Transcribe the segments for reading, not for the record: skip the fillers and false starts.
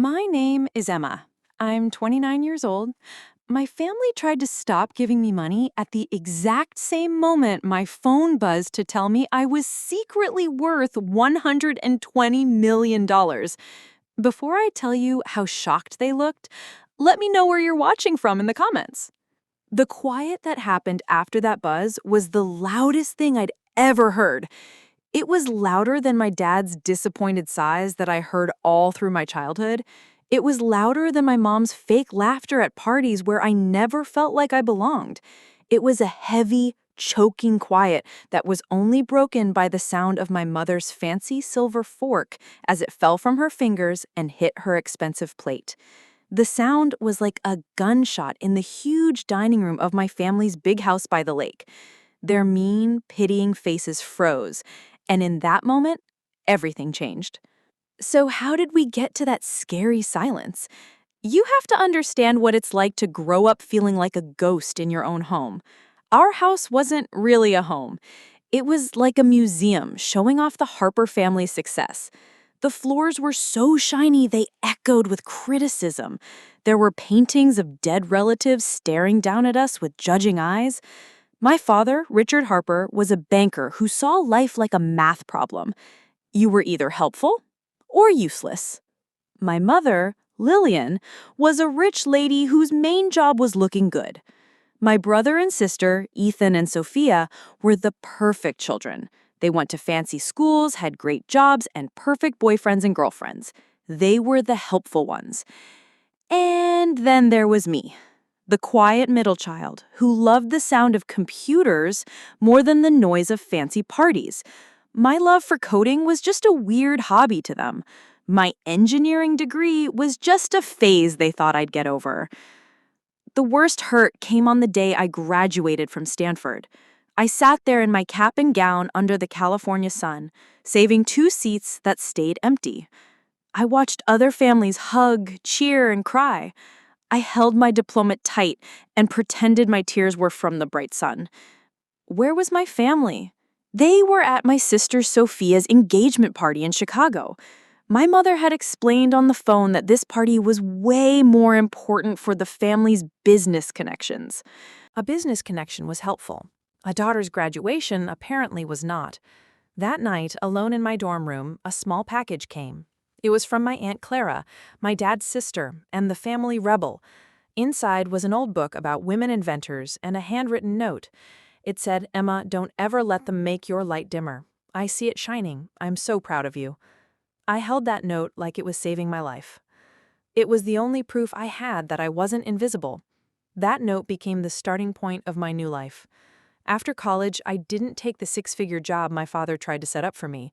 My name is Emma. I'm 29 years old. My family tried to stop giving me money at the exact same moment my phone buzzed to tell me I was secretly worth $120 million. Before I tell you how shocked they looked, let me know where you're watching from in the comments. The quiet that happened after that buzz was the loudest thing I'd ever heard. It was louder than my dad's disappointed sighs that I heard all through my childhood. It was louder than my mom's fake laughter at parties where I never felt like I belonged. It was a heavy, choking quiet that was only broken by the sound of my mother's fancy silver fork as it fell from her fingers and hit her expensive plate. The sound was like a gunshot in the huge dining room of my family's big house by the lake. Their mean, pitying faces froze, and in that moment, everything changed. So, how did we get to that scary silence? You have to understand what it's like to grow up feeling like a ghost in your own home. Our house wasn't really a home. It was like a museum showing off the Harper family's success. The floors were so shiny they echoed with criticism. There were paintings of dead relatives staring down at us with judging eyes. My father, Richard Harper, was a banker who saw life like a math problem. You were either helpful or useless. My mother, Lillian, was a rich lady whose main job was looking good. My brother and sister, Ethan and Sophia, were the perfect children. They went to fancy schools, had great jobs, and perfect boyfriends and girlfriends. They were the helpful ones. And then there was me, the quiet middle child who loved the sound of computers more than the noise of fancy parties. My love for coding was just a weird hobby to them. My engineering degree was just a phase they thought I'd get over. The worst hurt came on the day I graduated from Stanford. I sat there in my cap and gown under the California sun, saving 2 seats that stayed empty. I watched other families hug, cheer, and cry. I held my diploma tight and pretended my tears were from the bright sun. Where was my family? They were at my sister Sophia's engagement party in Chicago. My mother had explained on the phone that this party was way more important for the family's business connections. A business connection was helpful. A daughter's graduation apparently was not. That night, alone in my dorm room, a small package came. It was from my Aunt Clara, my dad's sister, and the family rebel. Inside was an old book about women inventors and a handwritten note. It said, "Emma, don't ever let them make your light dimmer. I see it shining. I'm so proud of you." I held that note like it was saving my life. It was the only proof I had that I wasn't invisible. That note became the starting point of my new life. After college, I didn't take the 6-figure job my father tried to set up for me.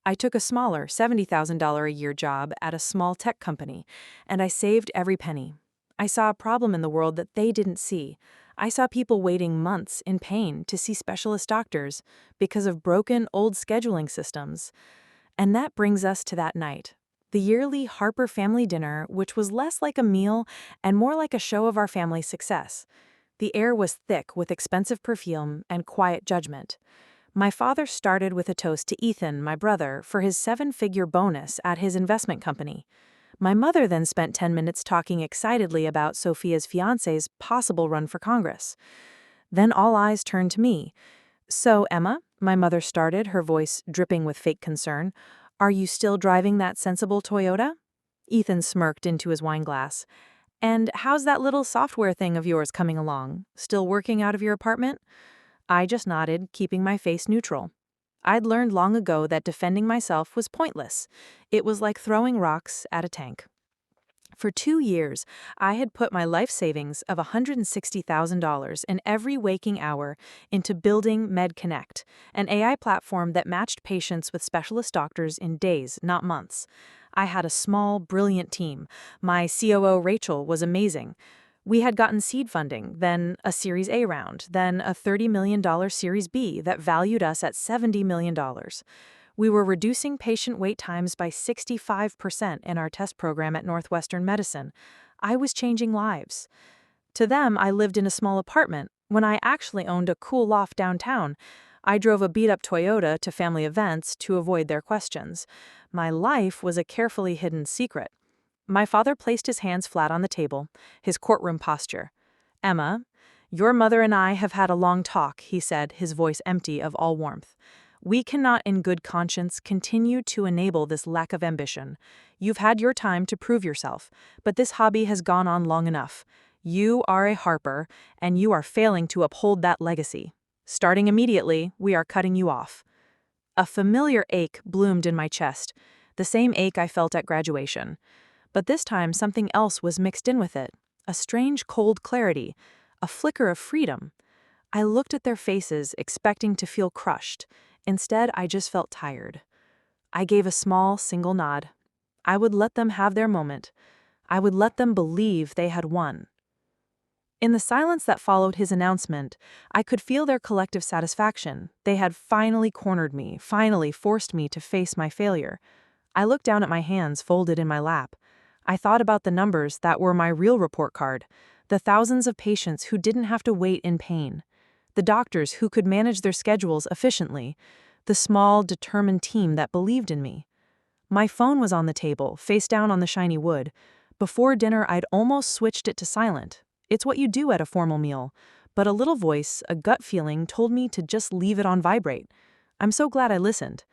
I took a smaller, $70,000 a year job at a small tech company, and I saved every penny. I saw a problem in the world that they didn't see. I saw people waiting months in pain to see specialist doctors because of broken, old scheduling systems. And that brings us to that night, the yearly Harper family dinner, which was less like a meal and more like a show of our family's success. The air was thick with expensive perfume and quiet judgment. My father started with a toast to Ethan, my brother, for his 7-figure bonus at his investment company. My mother then spent 10 minutes talking excitedly about Sophia's fiancé's possible run for Congress. Then all eyes turned to me. "So, Emma," my mother started, her voice dripping with fake concern, "are you still driving that sensible Toyota?" Ethan smirked into his wineglass. "And how's that little software thing of yours coming along? Still working out of your apartment?" I just nodded, keeping my face neutral. I'd learned long ago that defending myself was pointless. It was like throwing rocks at a tank. For 2 years, I had put my life savings of $160,000 in every waking hour into building MedConnect, an AI platform that matched patients with specialist doctors in days, not months. I had a small, brilliant team. My COO, Rachel, was amazing. We had gotten seed funding, then a Series A round, then a $30 million Series B that valued us at $70 million. We were reducing patient wait times by 65% in our test program at Northwestern Medicine. I was changing lives. To them, I lived in a small apartment when I actually owned a cool loft downtown. I drove a beat-up Toyota to family events to avoid their questions. My life was a carefully hidden secret. My father placed his hands flat on the table, his courtroom posture. "Emma, your mother and I have had a long talk," he said, his voice empty of all warmth. "We cannot in good conscience continue to enable this lack of ambition. You've had your time to prove yourself, but this hobby has gone on long enough. You are a Harper, and you are failing to uphold that legacy. Starting immediately, we are cutting you off." A familiar ache bloomed in my chest, the same ache I felt at graduation. But this time something else was mixed in with it, a strange cold clarity, a flicker of freedom. I looked at their faces, expecting to feel crushed. Instead, I just felt tired. I gave a small, single nod. I would let them have their moment. I would let them believe they had won. In the silence that followed his announcement, I could feel their collective satisfaction. They had finally cornered me, finally forced me to face my failure. I looked down at my hands folded in my lap. I thought about the numbers that were my real report card, the thousands of patients who didn't have to wait in pain, the doctors who could manage their schedules efficiently, the small, determined team that believed in me. My phone was on the table, face down on the shiny wood. Before dinner, I'd almost switched it to silent. It's what you do at a formal meal. But a little voice, a gut feeling, told me to just leave it on vibrate. I'm so glad I listened.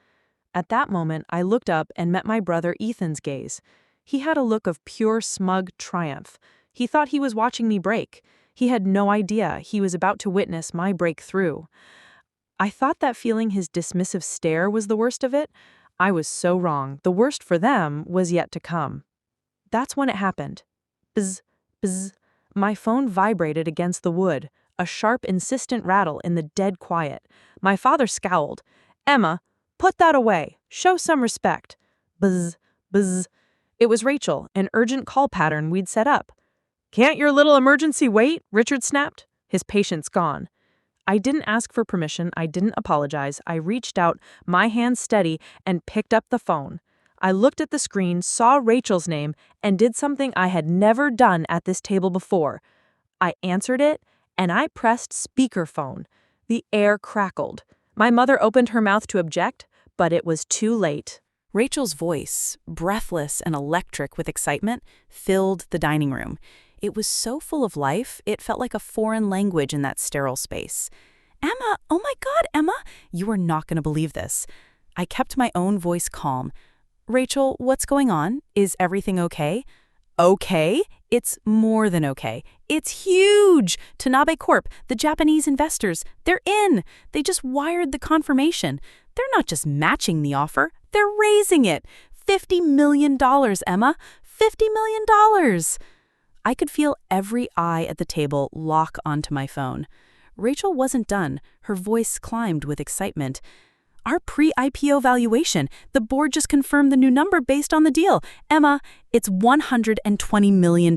At that moment, I looked up and met my brother Ethan's gaze. He had a look of pure, smug triumph. He thought he was watching me break. He had no idea he was about to witness my breakthrough. I thought that feeling his dismissive stare was the worst of it. I was so wrong. The worst for them was yet to come. That's when it happened. Bzz, bzz. My phone vibrated against the wood, a sharp, insistent rattle in the dead quiet. My father scowled. "Emma, put that away. Show some respect." Bzz, bzz. It was Rachel, an urgent call pattern we'd set up. "Can't your little emergency wait?" Richard snapped, his patience gone. I didn't ask for permission, I didn't apologize. I reached out, my hands steady, and picked up the phone. I looked at the screen, saw Rachel's name, and did something I had never done at this table before. I answered it, and I pressed speakerphone. The air crackled. My mother opened her mouth to object, but it was too late. Rachel's voice, breathless and electric with excitement, filled the dining room. It was so full of life, it felt like a foreign language in that sterile space. "Emma, oh my God, Emma, you are not going to believe this." I kept my own voice calm. "Rachel, what's going on? Is everything okay?" "Okay? It's more than okay. It's huge! Tanabe Corp, the Japanese investors, they're in. They just wired the confirmation. They're not just matching the offer, they're raising it. $50 million, Emma. $50 million. I could feel every eye at the table lock onto my phone. Rachel wasn't done. Her voice climbed with excitement. "Our pre-IPO valuation. The board just confirmed the new number based on the deal. Emma, it's $120 million.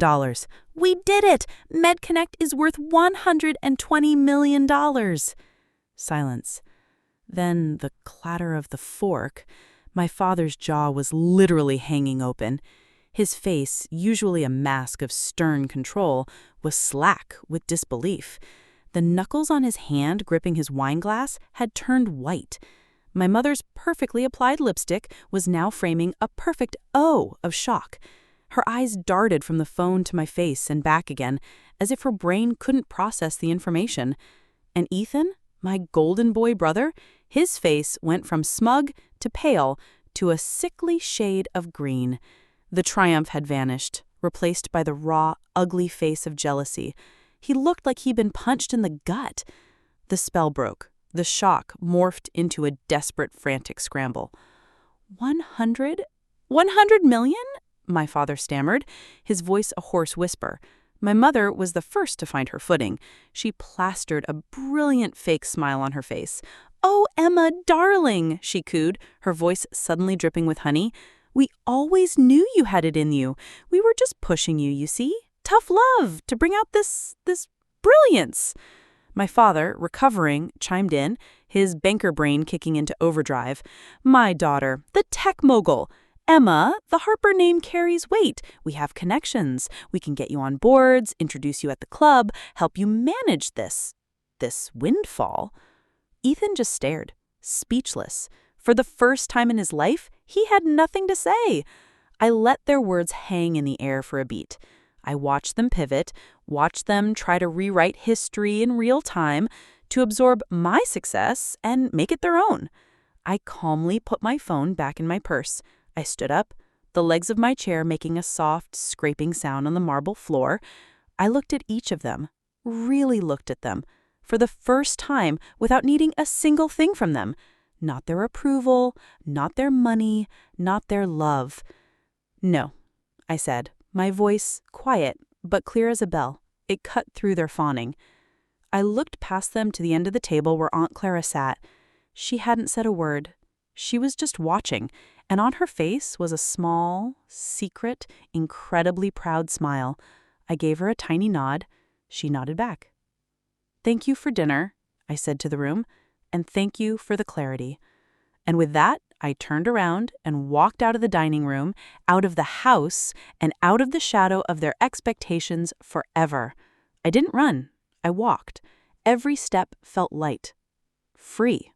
We did it! MedConnect is worth $120 million. Silence. Then the clatter of the fork. My father's jaw was literally hanging open. His face, usually a mask of stern control, was slack with disbelief. The knuckles on his hand gripping his wine glass had turned white. My mother's perfectly applied lipstick was now framing a perfect O of shock. Her eyes darted from the phone to my face and back again, as if her brain couldn't process the information. And Ethan, my golden boy brother, his face went from smug to pale to a sickly shade of green. The triumph had vanished, replaced by the raw, ugly face of jealousy. He looked like he'd been punched in the gut. The spell broke. The shock morphed into a desperate, frantic scramble. 100 million? My father stammered, his voice a hoarse whisper. My mother was the first to find her footing. She plastered a brilliant fake smile on her face. "Oh, Emma, darling," she cooed, her voice suddenly dripping with honey. "We always knew you had it in you. We were just pushing you, you see? Tough love to bring out this brilliance." My father, recovering, chimed in, his banker brain kicking into overdrive. "My daughter, the tech mogul. Emma, the Harper name carries weight. We have connections. We can get you on boards, introduce you at the club, help you manage this windfall." Ethan just stared, speechless. For the first time in his life, he had nothing to say. I let their words hang in the air for a beat. I watched them pivot, watched them try to rewrite history in real time to absorb my success and make it their own. I calmly put my phone back in my purse. I stood up, the legs of my chair making a soft, scraping sound on the marble floor. I looked at each of them, really looked at them, for the first time without needing a single thing from them. Not their approval, not their money, not their love. "No," I said, my voice quiet but clear as a bell. It cut through their fawning. I looked past them to the end of the table where Aunt Clara sat. She hadn't said a word. She was just watching, and on her face was a small, secret, incredibly proud smile. I gave her a tiny nod. She nodded back. "Thank you for dinner," I said to the room, "and thank you for the clarity." And with that, I turned around and walked out of the dining room, out of the house, and out of the shadow of their expectations forever. I didn't run. I walked. Every step felt light. Free.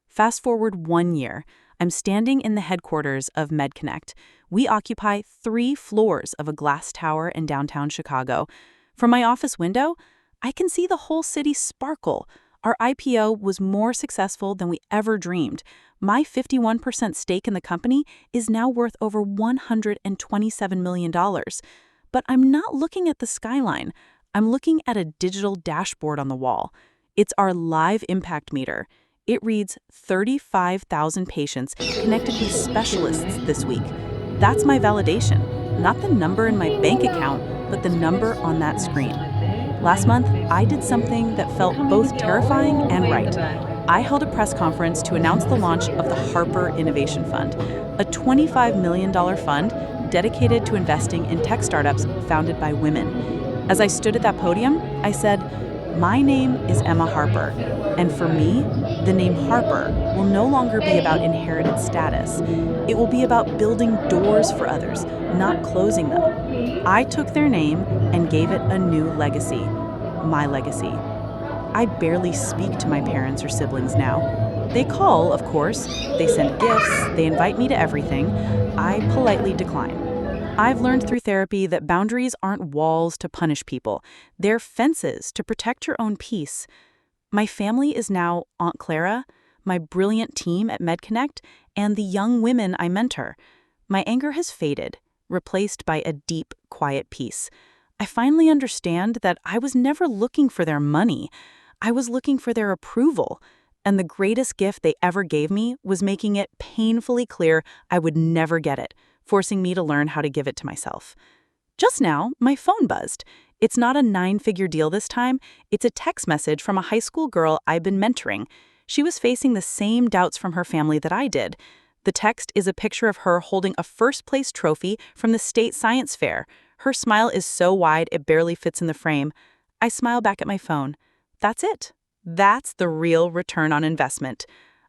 Fast forward 1 year. I'm standing in the headquarters of MedConnect. We occupy 3 floors of a glass tower in downtown Chicago. From my office window, I can see the whole city sparkle. Our IPO was more successful than we ever dreamed. My 51% stake in the company is now worth over $127 million. But I'm not looking at the skyline. I'm looking at a digital dashboard on the wall. It's our live impact meter. It reads 35,000 patients connected with specialists this week. That's my validation, not the number in my bank account, but the number on that screen. Last month, I did something that felt both terrifying and right. I held a press conference to announce the launch of the Harper Innovation Fund, a $25 million fund dedicated to investing in tech startups founded by women. As I stood at that podium, I said, "My name is Emma Harper, and for me, the name Harper will no longer be about inherited status. It will be about building doors for others, not closing them." I took their name and gave it a new legacy, my legacy. I barely speak to my parents or siblings now. They call, of course, they send gifts, they invite me to everything. I politely decline. I've learned through therapy that boundaries aren't walls to punish people. They're fences to protect your own peace. My family is now Aunt Clara, my brilliant team at MedConnect, and the young women I mentor. My anger has faded, replaced by a deep, quiet peace. I finally understand that I was never looking for their money. I was looking for their approval. And the greatest gift they ever gave me was making it painfully clear I would never get it, forcing me to learn how to give it to myself. Just now, my phone buzzed. It's not a 9-figure deal this time. It's a text message from a high school girl I've been mentoring. She was facing the same doubts from her family that I did. The text is a picture of her holding a first-place trophy from the state science fair. Her smile is so wide it barely fits in the frame. I smile back at my phone. That's it. That's the real return on investment.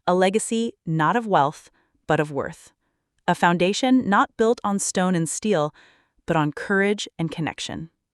A legacy not of wealth, but of worth. A foundation not built on stone and steel, but on courage and connection.